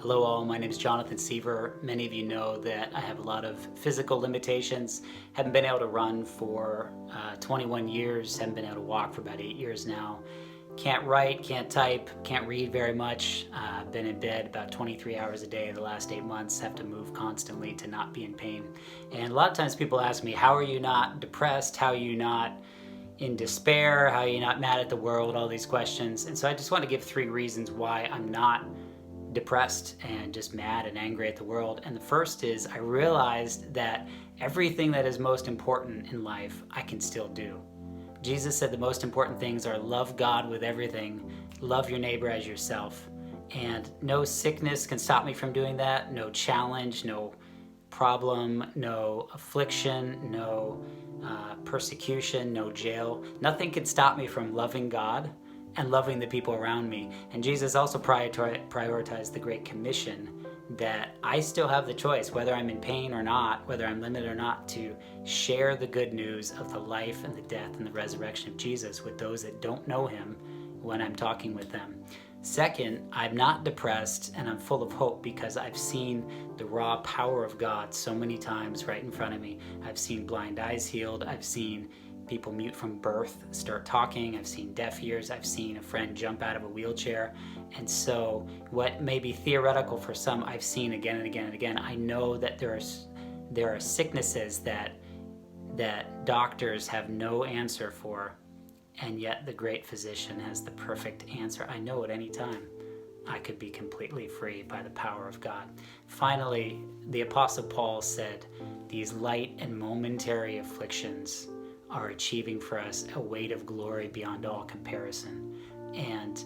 Hello all, my name is Jonathan Seaver. Many of you know that I have a lot of physical limitations. Haven't been able to run for 21 years, haven't been able to walk for about 8 years now. Can't write, can't type, can't read very much. Been in bed about 23 hours a day the last 8 months, have to move constantly to not be in pain. And a lot of times people ask me, how are you not depressed? How are you not in despair? How are you not mad at the world? All these questions. And so I just want to give 3 reasons why I'm not depressed and just mad and angry at the world. And the first is I realized that everything that is most important in life I can still do. Jesus said the most important things are love God with everything, love your neighbor as yourself. And no sickness can stop me from doing that, no challenge, no problem, no affliction, no persecution, no jail. Nothing can stop me from loving God and loving the people around me. And Jesus also prioritized the Great Commission, that I still have the choice, whether I'm in pain or not, whether I'm limited or not, to share the good news of the life and the death and the resurrection of Jesus with those that don't know him when I'm talking with them. Second, I'm not depressed and I'm full of hope because I've seen the raw power of God so many times right in front of me. I've seen blind eyes healed. I've seen people mute from birth start talking. I've seen deaf ears. I've seen a friend jump out of a wheelchair. And so what may be theoretical for some, I've seen again and again and again. I know that there are sicknesses that doctors have no answer for, and yet the great physician has the perfect answer. I know at any time I could be completely free by the power of God. Finally, the Apostle Paul said, these light and momentary afflictions are achieving for us a weight of glory beyond all comparison. And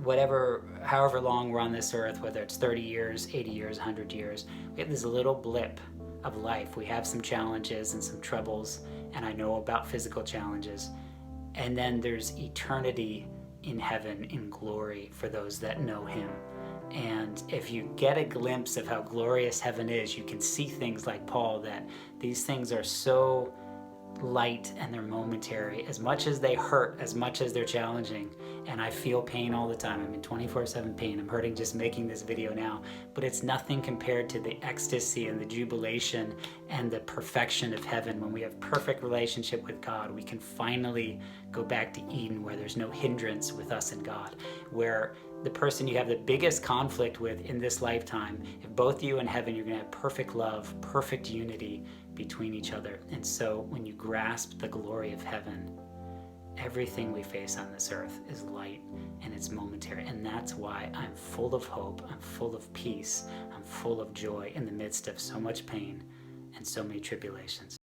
however long we're on this earth, whether it's 30 years, 80 years, 100 years, we have this little blip of life. We have some challenges and some troubles, and I know about physical challenges. And then there's eternity in heaven in glory for those that know him. And if you get a glimpse of how glorious heaven is, you can see things like Paul, that these things are so light and they're momentary, as much as they hurt, as much as they're challenging. And I feel pain all the time. I'm in 24/7 pain. I'm hurting just making this video now, but it's nothing compared to the ecstasy and the jubilation and the perfection of heaven. When we have perfect relationship with God, we can finally go back to Eden, where there's no hindrance with us and God, where the person you have the biggest conflict with in this lifetime, if both you and heaven, you're going to have perfect love, perfect unity between each other. And so when you grasp the glory of heaven, everything we face on this earth is light and it's momentary. And that's why I'm full of hope, I'm full of peace, I'm full of joy in the midst of so much pain and so many tribulations.